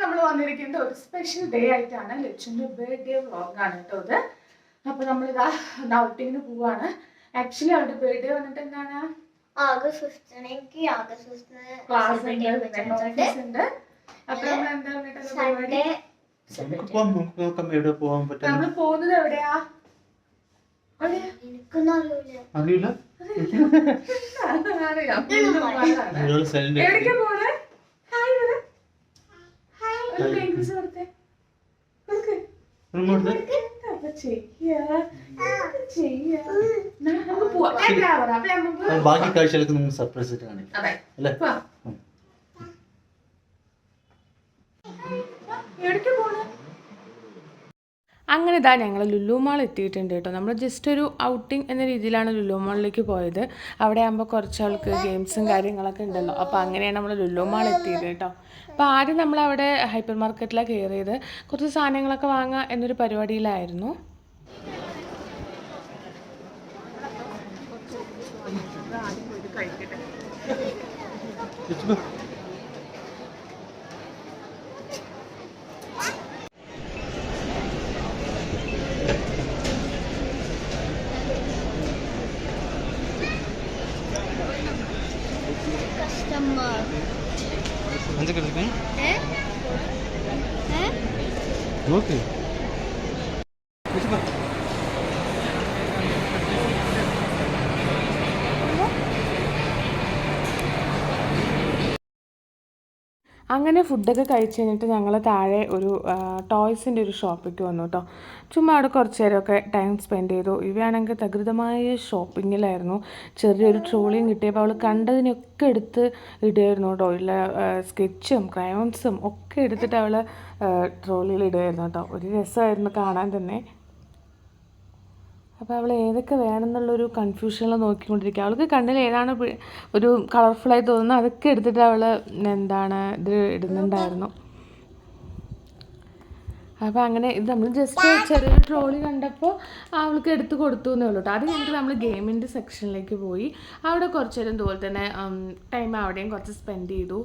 നമ്മൾ വന്നിരിക്കുന്നത് ഒരു സ്പെഷ്യൽ ഡേ ആയിട്ടാണ്. ലച്ചുവിൻ്റെ ബർത്ത്ഡേ വ്ളോഗാണ് കേട്ടോ ഇത്. അപ്പോൾ നമ്മളിതാ ഔട്ടിങ്ങിന് പോവാണ്. ആക്ച്വലി അവരുടെ ബർത്ത്ഡേ വന്നിട്ട് എന്താണ് ആഗസ്റ്റ് 15 ക്ലാസ് ഉണ്ട്. അപ്പോൾ നമ്മൾ എന്താ നമ്മൾ പോകുന്നത് എവിടെയാ അറിയില്ല. എവിടേക്കാ പോണേ? ബാക്കി കാഴ്ചകൾക്ക് നിങ്ങൾ സർപ്രൈസ് കാണിക്കാം അല്ലേ? അങ്ങനെ ഇതാ ഞങ്ങൾ ലുലു മാൾ എത്തിയിട്ടുണ്ട് കേട്ടോ. നമ്മൾ ജസ്റ്റ് ഒരു ഔട്ടിംഗ് എന്ന രീതിയിലാണ് ലുലു മാളിലേക്ക് പോയത്. അവിടെ ആകുമ്പോൾ കുറച്ച് ആൾക്ക് ഗെയിംസും കാര്യങ്ങളൊക്കെ ഉണ്ടല്ലോ. അപ്പോൾ അങ്ങനെയാണ് നമ്മൾ ലുലു മാൾ എത്തിയത് കേട്ടോ. അപ്പോൾ ആദ്യം നമ്മളവിടെ ഹൈപ്പർ മാർക്കറ്റിലാണ് കയറിയത്. കുറച്ച് സാധനങ്ങളൊക്കെ വാങ്ങുക എന്നൊരു പരിപാടിയിലായിരുന്നു. ഓക്കെ അങ്ങനെ ഫുഡൊക്കെ കഴിച്ച് കഴിഞ്ഞിട്ട് ഞങ്ങൾ താഴെ ഒരു ടോയ്സിൻ്റെ ഒരു ഷോപ്പിലേക്ക് വന്നു കേട്ടോ. ചുമ്മാ അവിടെ കുറച്ച് നേരമൊക്കെ ടൈം സ്പെൻഡ് ചെയ്തു. ഇവയാണെങ്കിൽ തകൃതമായ ഷോപ്പിങ്ങിലായിരുന്നു. ചെറിയൊരു ട്രോളിയും കിട്ടിയപ്പോൾ അവൾ കണ്ടതിനൊക്കെ എടുത്ത് ഇടുമായിരുന്നു കേട്ടോ. ഇല്ല സ്കെച്ചും ക്രയോൺസും ഒക്കെ എടുത്തിട്ട് അവൾ ട്രോളിയിൽ ഇടുമായിരുന്നു കേട്ടോ. ഒരു രസമായിരുന്നു കാണാൻ തന്നെ. അപ്പോൾ അവൾ ഏതൊക്കെ വേണമെന്നുള്ളൊരു കൺഫ്യൂഷനിൽ നോക്കിക്കൊണ്ടിരിക്കുക. അവൾക്ക് കണ്ണിൽ ഏതാണ് ഒരു കളർഫുള്ളായി തോന്നുന്നത് അതൊക്കെ എടുത്തിട്ട് അവൾ എന്താണ് ഇത് ഇടുന്നുണ്ടായിരുന്നു. അപ്പോൾ അങ്ങനെ ഇത് നമ്മൾ ജസ്റ്റ് ചെറിയൊരു ട്രോളി കണ്ടപ്പോൾ അവൾക്ക് എടുത്ത് കൊടുത്തു എന്നേ ഉള്ളൂ കേട്ടോ. അത് കഴിഞ്ഞിട്ട് നമ്മൾ ഗെയിമിൻ്റെ സെക്ഷനിലേക്ക് പോയി. അവിടെ കുറച്ച് നേരം ഇതുപോലെ തന്നെ ടൈം അവിടെയും കുറച്ച് സ്പെൻഡ് ചെയ്തു.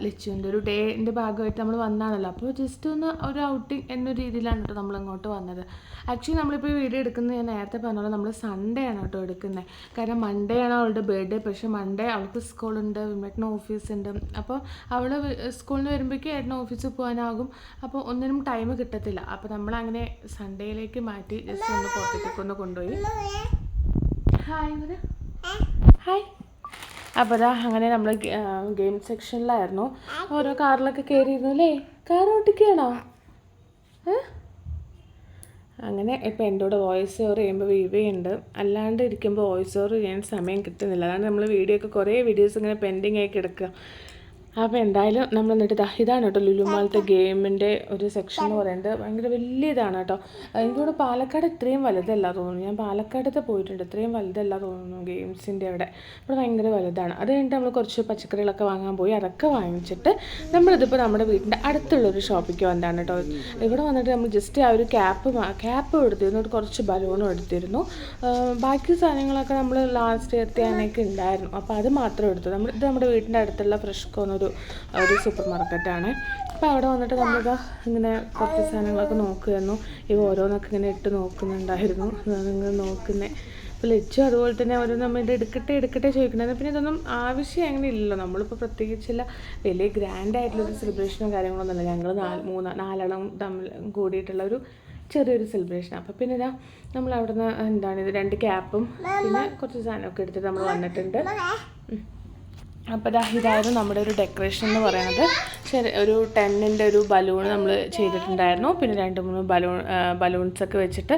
ലച്ചുവിൻ്റെ ഒരു ഡേൻ്റെ ഭാഗമായിട്ട് നമ്മൾ വന്നാണല്ലോ. അപ്പോൾ ജസ്റ്റ് ഒന്ന് ഒരു ഔട്ടിങ് എന്നൊരു രീതിയിലാണ് കേട്ടോ നമ്മൾ ഇങ്ങോട്ട് വന്നത്. ആക്ച്വലി നമ്മളിപ്പോൾ ഈ വീഡിയോ എടുക്കുന്നത് ഞാൻ നേരത്തെ പറഞ്ഞല്ലോ, നമ്മൾ സൺഡേ ആണ് കേട്ടോ എടുക്കുന്നത്. കാരണം മൺഡേ ആണ് അവളുടെ ബർത്ത്ഡേ. പക്ഷേ മൺഡേ അവൾക്ക് സ്കൂളുണ്ട്, വിമേട്ടന് ഓഫീസുണ്ട്. അപ്പോൾ അവൾ സ്കൂളിൽ നിന്ന് വരുമ്പോഴേക്കും ഏട്ടന് ഓഫീസിൽ പോകാനാകും. അപ്പോൾ ഒന്നിനും ടൈം കിട്ടത്തില്ല. അപ്പോൾ നമ്മളങ്ങനെ സൺഡേയിലേക്ക് മാറ്റി ജസ്റ്റ് ഒന്ന് പുറത്തേക്കൊന്ന് കൊണ്ടുപോയി. Hi hi. അപ്പോൾ അതാ അങ്ങനെ നമ്മൾ ഗെയിം സെക്ഷനിലായിരുന്നു. ഓരോ കാറിലൊക്കെ കയറിയിരുന്നു അല്ലേ? കാർ ഓട്ടിക്കുകയാണോ? അങ്ങനെ ഇപ്പോൾ എൻ്റെ കൂടെ വോയിസ് ഓവർ ചെയ്യുമ്പോൾ വിവയുണ്ട്. അല്ലാണ്ട് ഇരിക്കുമ്പോൾ വോയിസ് ഓവർ ചെയ്യാൻ സമയം കിട്ടുന്നില്ല. അതാണ് നമ്മൾ വീഡിയോ ഒക്കെ കുറേ വീഡിയോസ് ഇങ്ങനെ പെൻഡിങ് ആയി കിടക്കുക. അപ്പോൾ എന്തായാലും നമ്മൾ എന്നിട്ട് ഇതാണ് കേട്ടോ ലുലു മാളിലത്തെ ഗെയിമിൻ്റെ ഒരു സെക്ഷൻ എന്ന് പറയുന്നത്. ഭയങ്കര വലിയ ഇതാണ് കേട്ടോ. എനിക്കിവിടെ പാലക്കാട് ഇത്രയും വലുതല്ല തോന്നുന്നു. ഞാൻ പാലക്കാടത്തെ പോയിട്ടുണ്ട്. ഇത്രയും വലുതല്ല തോന്നുന്നു ഗെയിംസിൻ്റെ അവിടെ. ഇവിടെ ഭയങ്കര വലുതാണ്. അത് കഴിഞ്ഞിട്ട് നമ്മൾ കുറച്ച് പച്ചക്കറികളൊക്കെ വാങ്ങാൻ പോയി. അതൊക്കെ വാങ്ങിച്ചിട്ട് നമ്മളിതിപ്പോൾ നമ്മുടെ വീടിൻ്റെ അടുത്തുള്ളൊരു ഷോപ്പിലേക്ക് വന്നതാണ് കേട്ടോ. ഇവിടെ വന്നിട്ട് നമ്മൾ ജസ്റ്റ് ആ ഒരു ക്യാപ്പ് എടുത്തിരുന്നു, കുറച്ച് ബലൂണും എടുത്തിരുന്നു. ബാക്കി സാധനങ്ങളൊക്കെ നമ്മൾ ലാസ്റ്റ് എത്തിയാനൊക്കെ ഉണ്ടായിരുന്നു. അപ്പോൾ അത് മാത്രം എടുത്തു. ഇത് നമ്മുടെ വീടിൻ്റെ അടുത്തുള്ള ഫ്രഷ്കോന്ന് ഒരു സൂപ്പർ മാർക്കറ്റാണ്. അപ്പോൾ അവിടെ വന്നിട്ട് നമ്മളിതാ ഇങ്ങനെ കുറച്ച് സാധനങ്ങളൊക്കെ നോക്കുമായിരുന്നു. ഇവ ഓരോന്നൊക്കെ ഇങ്ങനെ ഇട്ട് നോക്കുന്നുണ്ടായിരുന്നു. നിങ്ങൾ നോക്കുന്നത് അപ്പോൾ ലച്ചു അതുപോലെ തന്നെ ഓരോ നമ്മൾ ഇത് എടുക്കട്ടെ ചോദിക്കണത്. പിന്നെ ഇതൊന്നും ആവശ്യം അങ്ങനെ ഇല്ലല്ലോ. നമ്മളിപ്പോൾ പ്രത്യേകിച്ചില്ല വലിയ ഗ്രാൻഡായിട്ടുള്ളൊരു സെലിബ്രേഷനും കാര്യങ്ങളൊന്നുമില്ല. ഞങ്ങൾ നാലെണ്ണം തമ്മിൽ കൂടിയിട്ടുള്ള ഒരു ചെറിയൊരു സെലിബ്രേഷൻ. അപ്പോൾ പിന്നെ ഇതാ നമ്മൾ അവിടെ നിന്ന് ഇത് 2 ക്യാപ്പും പിന്നെ കുറച്ച് സാധനമൊക്കെ എടുത്തിട്ട് നമ്മൾ വന്നിട്ടുണ്ട്. അപ്പോൾ ഇതായിരുന്നു നമ്മുടെ ഒരു ഡെക്കറേഷൻ എന്ന് പറയുന്നത്. ഒരു 10ൻ്റെ ഒരു ബലൂൺ നമ്മൾ ചെയ്തിട്ടുണ്ടായിരുന്നു. പിന്നെ 2-3 ബലൂൺസൊക്കെ വെച്ചിട്ട്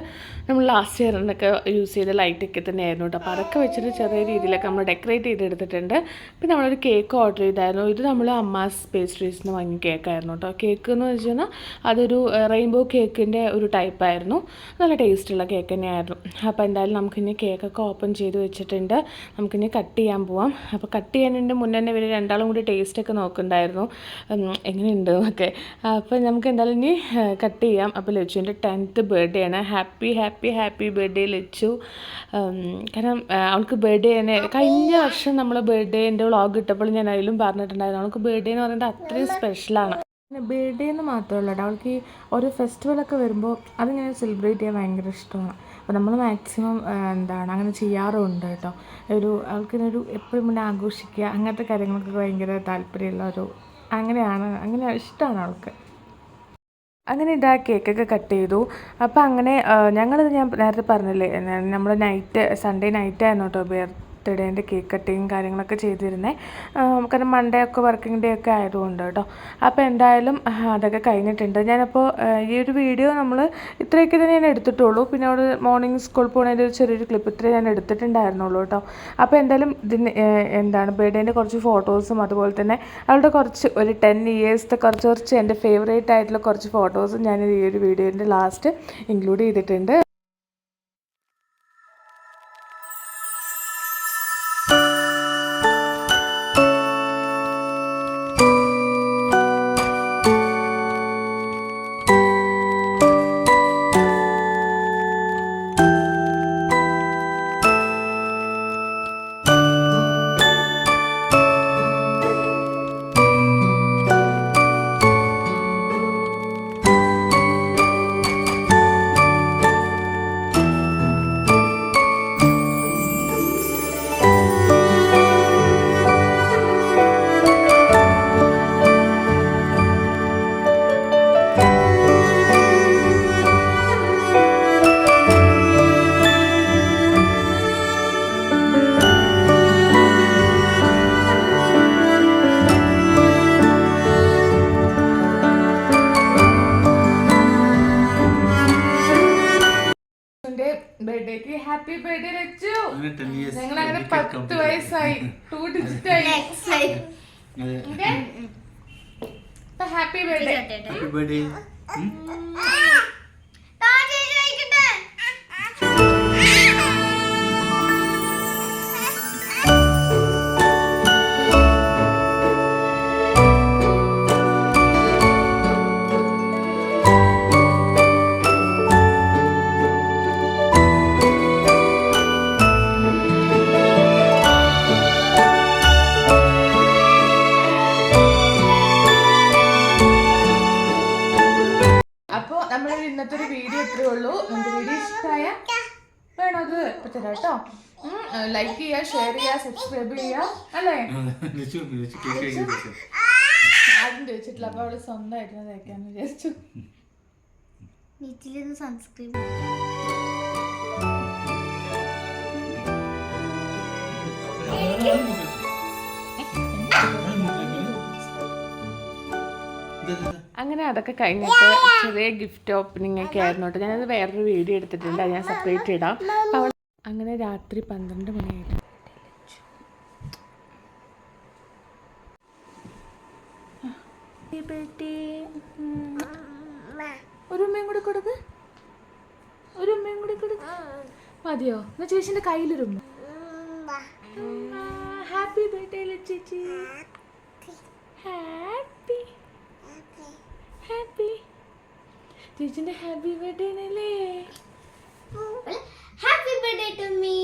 നമ്മൾ ലാസ്റ്റ് ഇയറിനൊക്കെ യൂസ് ചെയ്ത ലൈറ്റൊക്കെ തന്നെയായിരുന്നു കേട്ടോ. അപ്പോൾ അതൊക്കെ വെച്ചിട്ട് ചെറിയ രീതിയിലൊക്കെ നമ്മൾ ഡെക്കറേറ്റ് ചെയ്തെടുത്തിട്ടുണ്ട്. പിന്നെ നമ്മളൊരു കേക്ക് ഓർഡർ ചെയ്തായിരുന്നു. ഇത് നമ്മൾ അമ്മാസ് പേസ്ട്രീസിൽ നിന്ന് വാങ്ങിയ കേക്കായിരുന്നു കേട്ടോ. കേക്ക് എന്ന് വെച്ച് കഴിഞ്ഞാൽ അതൊരു റെയിൻബോ കേക്കിൻ്റെ ഒരു ടൈപ്പായിരുന്നു. നല്ല ടേസ്റ്റുള്ള കേക്ക് തന്നെയായിരുന്നു. അപ്പോൾ എന്തായാലും നമുക്കിനി കേക്കൊക്കെ ഓപ്പൺ ചെയ്ത് വെച്ചിട്ടുണ്ട്. നമുക്കിനി കട്ട് ചെയ്യാൻ പോവാം. അപ്പോൾ കട്ട് ചെയ്യാനുണ്ട് മുന്നേ തന്നെ ഇവർ രണ്ടാളും കൂടി ടേസ്റ്റൊക്കെ നോക്കുന്നുണ്ടായിരുന്നു എങ്ങനെയുണ്ട് എന്നൊക്കെ. അപ്പോൾ നമുക്ക് എന്തായാലും ഇനി കട്ട് ചെയ്യാം. അപ്പോൾ ലച്ചുവിൻ്റെ 10th ബർത്ത്ഡേ ആണ്. Happy birthday Lachu. കാരണം അവൾക്ക് ബർത്ത്ഡേ തന്നെ കഴിഞ്ഞ വർഷം നമ്മൾ ബർത്ത്ഡേൻ്റെ വ്ളോഗ് ഇട്ടപ്പോൾ ഞാൻ അതിലും പറഞ്ഞിട്ടുണ്ടായിരുന്നു. അവൾക്ക് ബർത്ത്ഡേ എന്ന് പറയുന്നത് അത്രയും സ്പെഷ്യലാണ്. പിന്നെ ബർത്ത്ഡേ എന്ന് മാത്രമല്ല കേട്ടോ, അവൾക്ക് ഈ ഓരോ ഫെസ്റ്റിവലൊക്കെ വരുമ്പോൾ അതിങ്ങനെ സെലിബ്രേറ്റ് ചെയ്യാൻ ഭയങ്കര ഇഷ്ടമാണ്. അപ്പോൾ നമ്മൾ മാക്സിമം അങ്ങനെ ചെയ്യാറുണ്ട് കേട്ടോ. അവൾക്കിനൊരു എപ്പോഴും മുന്നേ ആഘോഷിക്കുക അങ്ങനത്തെ കാര്യങ്ങളൊക്കെ ഭയങ്കര താല്പര്യമുള്ള അങ്ങനെ ഇഷ്ടമാണ് അവൾക്ക്. അങ്ങനെ കേക്കൊക്കെ കട്ട് ചെയ്തു. അപ്പോൾ അങ്ങനെ ഞാൻ നേരത്തെ പറഞ്ഞില്ലേ, നമ്മൾ സൺഡേ നൈറ്റായിരുന്നു കേട്ടോ ബർത്ത്ഡേൻ്റെ കേക്ക് കട്ടിങ് കാര്യങ്ങളൊക്കെ ചെയ്തിരുന്നത്. കാരണം മൺഡേ ഒക്കെ വർക്കിംഗ് ഡേ ഒക്കെ ആയതുകൊണ്ട് കേട്ടോ. അപ്പോൾ എന്തായാലും അതൊക്കെ കഴിഞ്ഞിട്ടുണ്ട്. ഞാനപ്പോൾ ഈ ഒരു വീഡിയോ നമ്മൾ ഇത്രയൊക്കെ തന്നെ ഞാൻ എടുത്തിട്ടുള്ളൂ. പിന്നെ അവിടെ മോർണിംഗ് സ്കൂളിൽ പോകുന്നതിൻ്റെ ഒരു ചെറിയൊരു ക്ലിപ്പ് ഇത്രേ ഞാൻ എടുത്തിട്ടുണ്ടായിരുന്നുള്ളൂ കേട്ടോ. അപ്പോൾ എന്തായാലും ബർത്ത്ഡേൻ്റെ കുറച്ച് ഫോട്ടോസും അതുപോലെ തന്നെ അവളുടെ കുറച്ച് ഒരു 10 ഇയേഴ്സത്തെ കുറച്ച് എൻ്റെ ഫേവറേറ്റ് ആയിട്ടുള്ള കുറച്ച് ഫോട്ടോസും ഞാൻ ഈ ഒരു വീഡിയോൻ്റെ ലാസ്റ്റ് ഇൻക്ലൂഡ് ചെയ്തിട്ടുണ്ട്. ബർത്ത്ഡേക്ക് ഹാപ്പി ബർത്ത്ഡേ ലച്ചു. ഞങ്ങളങ്ങനെ 10 വയസ്സായി, 2 ഡിജിറ്റ് ആയി. Happy birthday. Happy birthday. ഇന്നത്തെ ഒരു വീഡിയോ ഇത്രയേ ഉള്ളൂ. നിങ്ങൾക്ക് വീഡിയോ ഇഷ്ടമായ വേണം അത് ഇപ്പം തരാം കേട്ടോ. ലൈക്ക് ചെയ്യുക, ഷെയർ ചെയ്യുക, സബ്സ്ക്രൈബ് ചെയ്യുക. അല്ലേ ആരും ചോദിച്ചിട്ടില്ല, അപ്പോൾ അവള് സ്വന്തമായിട്ട് തയ്ക്കാന്ന് വിചാരിച്ചു. സബ്സ്ക്രൈബ് അങ്ങനെ അതൊക്കെ കഴിഞ്ഞിട്ട് ചെറിയ ഗിഫ്റ്റ് ഓപ്പണിംഗ് ഒക്കെ ആയിരുന്നു കേട്ടോ. ഞാനത് വേറൊരു വീഡിയോ എടുത്തിട്ടുണ്ട്, അത് ഞാൻ സെപ്പറേറ്റ് ഇടാം. അപ്പോൾ അങ്ങനെ രാത്രി 12 മണിയായിട്ട് ഒരു ഉമ്മയും കൂടി കൊടുക്ക്, ഒരു ഉമ്മയും കൂടി കൊടുക്ക്. മതിയോ? എന്നാ ചേച്ചിന്റെ കയ്യിലൊരുമ്മ. ഹാപ്പി ബർത്ത്ഡേ ചേച്ചി. ഹാപ്പി ഹാപ്പി ചേച്ചിന്റെ ഹാപ്പി ബർത്ത്ഡേ ആണല്ലേ. Happy birthday to me.